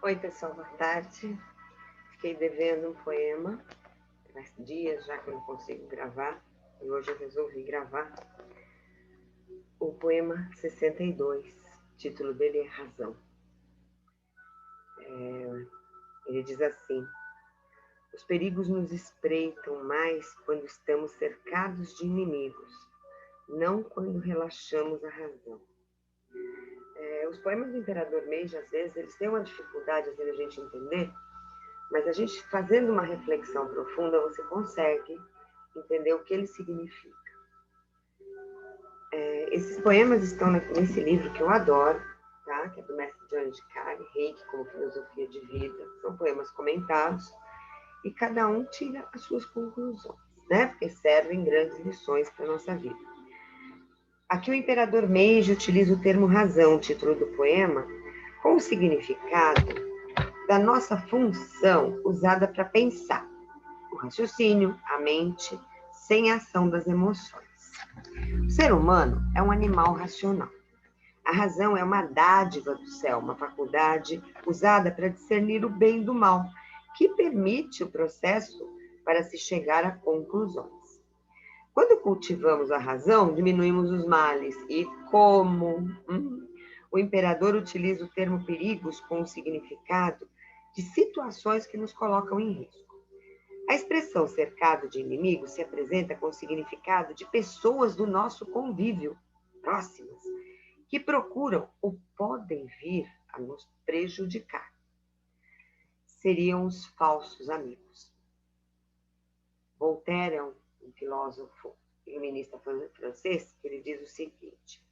Oi, pessoal, boa tarde. Fiquei devendo um poema, faz dias já que eu não consigo gravar, e hoje eu resolvi gravar o poema 62, o título dele é Razão. Ele diz assim: os perigos nos espreitam mais quando estamos cercados de inimigos, não quando relaxamos a razão. Os poemas do Imperador Meiji, às vezes, eles têm uma dificuldade de a gente entender, mas a gente fazendo uma reflexão profunda, você consegue entender o que ele significa. Esses poemas estão nesse livro que eu adoro, tá? Que é do mestre Johnny de Cari, Reiki como filosofia de vida. São poemas comentados e cada um tira as suas conclusões, né? Porque servem grandes lições para a nossa vida. Aqui o Imperador Meiji utiliza o termo razão, o título do poema, com o significado da nossa função usada para pensar, o raciocínio, a mente, sem a ação das emoções. O ser humano é um animal racional. A razão é uma dádiva do céu, uma faculdade usada para discernir o bem do mal, que permite o processo para se chegar a conclusões. Quando cultivamos a razão, diminuímos os males. E como? O imperador utiliza o termo perigos com o significado de situações que nos colocam em risco. A expressão cercado de inimigos se apresenta com o significado de pessoas do nosso convívio, próximas, que procuram ou podem vir a nos prejudicar. Seriam os falsos amigos. Voltaire é um filósofo iluminista francês, que ele diz o seguinte: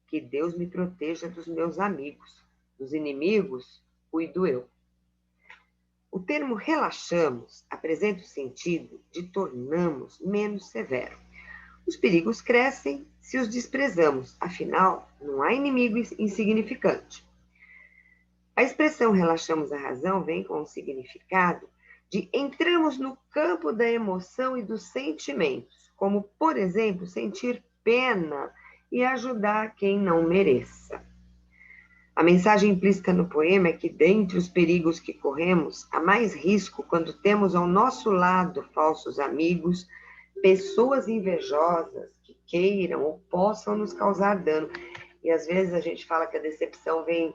que Deus me proteja dos meus amigos, dos inimigos, cuido eu. O termo relaxamos apresenta o sentido de tornamos menos severo. Os perigos crescem se os desprezamos, afinal, não há inimigo insignificante. A expressão relaxamos a razão vem com o significado de entramos no campo da emoção e dos sentimentos, como, por exemplo, sentir pena e ajudar quem não mereça. A mensagem implícita no poema é que, dentre os perigos que corremos, há mais risco quando temos ao nosso lado falsos amigos, pessoas invejosas que queiram ou possam nos causar dano. E às vezes a gente fala que a decepção vem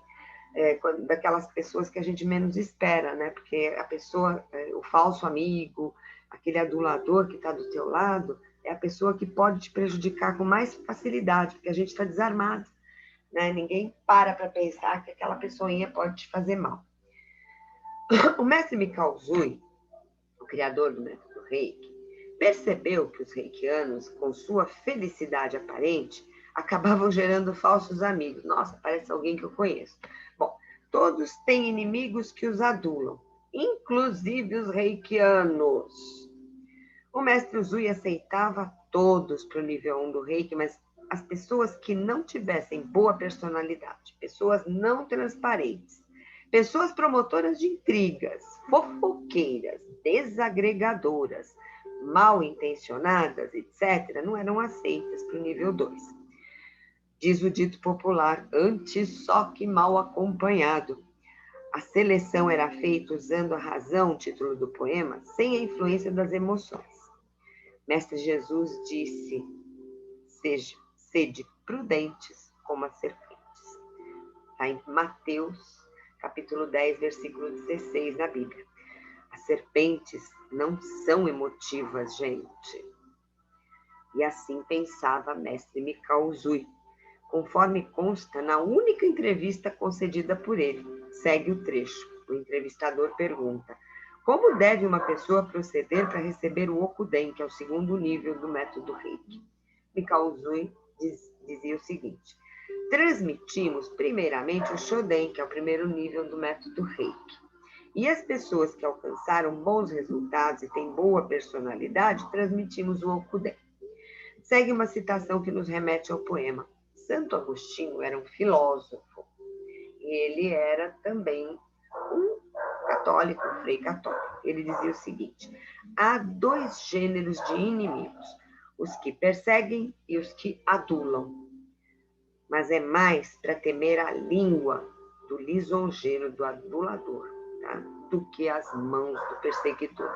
daquelas pessoas que a gente menos espera, né? Porque a pessoa, o falso amigo, aquele adulador que está do teu lado, é a pessoa que pode te prejudicar com mais facilidade, porque a gente está desarmado, né? Ninguém para pensar que aquela pessoinha pode te fazer mal. O mestre Mikao Usui, o criador do método Reiki, percebeu que os reikianos, com sua felicidade aparente, acabavam gerando falsos amigos. Nossa, parece alguém que eu conheço. Bom, todos têm inimigos que os adulam, inclusive os reikianos. O mestre Usui aceitava todos para o nível 1 do Reiki, mas as pessoas que não tivessem boa personalidade, pessoas não transparentes, pessoas promotoras de intrigas, fofoqueiras, desagregadoras, mal intencionadas, etc., não eram aceitas para o nível 2. Diz o dito popular, antes só que mal acompanhado. A seleção era feita usando a razão, título do poema, sem a influência das emoções. Mestre Jesus disse, sede prudentes como as serpentes. Está em Mateus, capítulo 10, versículo 16 na Bíblia. As serpentes não são emotivas, gente. E assim pensava mestre Mikao Usui, conforme consta na única entrevista concedida por ele. Segue o trecho. O entrevistador pergunta: como deve uma pessoa proceder para receber o Okuden, que é o segundo nível do método Reiki? Mikao Usui dizia o seguinte: transmitimos primeiramente o Shoden, que é o primeiro nível do método Reiki. E as pessoas que alcançaram bons resultados e têm boa personalidade, transmitimos o Okuden. Segue uma citação que nos remete ao poema. Santo Agostinho era um filósofo e ele era também um católico, um frei católico. Ele dizia o seguinte: há dois gêneros de inimigos, os que perseguem e os que adulam. Mas é mais para temer a língua do lisonjeiro, do adulador, tá? Do que as mãos do perseguidor.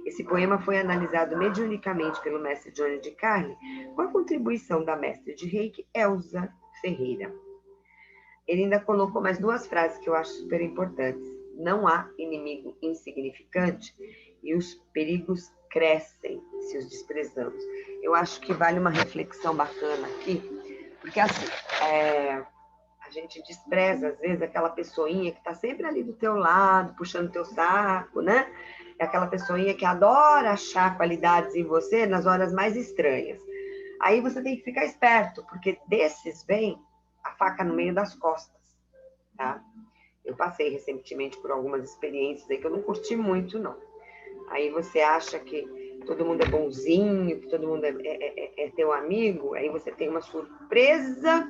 Esse poema foi analisado mediunicamente pelo mestre Johnny de Carli, com a contribuição da mestre de Reiki, Elza Ferreira. Ele ainda colocou mais duas frases que eu acho super importantes. Não há inimigo insignificante e os perigos crescem se os desprezamos. Eu acho que vale uma reflexão bacana aqui, porque assim, a gente despreza, às vezes, aquela pessoinha que está sempre ali do teu lado, puxando teu saco, né? É aquela pessoinha que adora achar qualidades em você nas horas mais estranhas. Aí você tem que ficar esperto, porque desses vem a faca no meio das costas, tá? Eu passei recentemente por algumas experiências aí que eu não curti muito, não. Aí você acha que todo mundo é bonzinho, que todo mundo é teu amigo, aí você tem uma surpresa,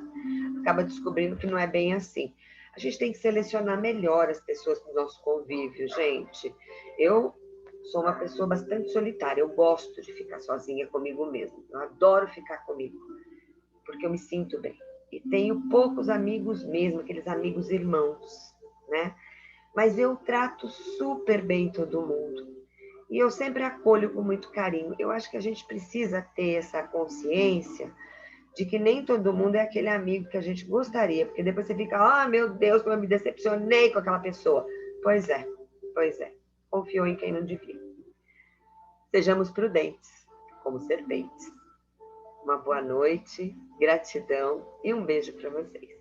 acaba descobrindo que não é bem assim. A gente tem que selecionar melhor as pessoas para o nosso convívio, gente. Eu sou uma pessoa bastante solitária, eu gosto de ficar sozinha comigo mesma, eu adoro ficar comigo, porque eu me sinto bem. E tenho poucos amigos mesmo, aqueles amigos irmãos, né? Mas eu trato super bem todo mundo. E eu sempre acolho com muito carinho. Eu acho que a gente precisa ter essa consciência de que nem todo mundo é aquele amigo que a gente gostaria, porque depois você fica, ah, meu Deus, como eu me decepcionei com aquela pessoa. Pois é, pois é. Confiou em quem não devia. Sejamos prudentes, como serpentes. Uma boa noite, gratidão e um beijo para vocês.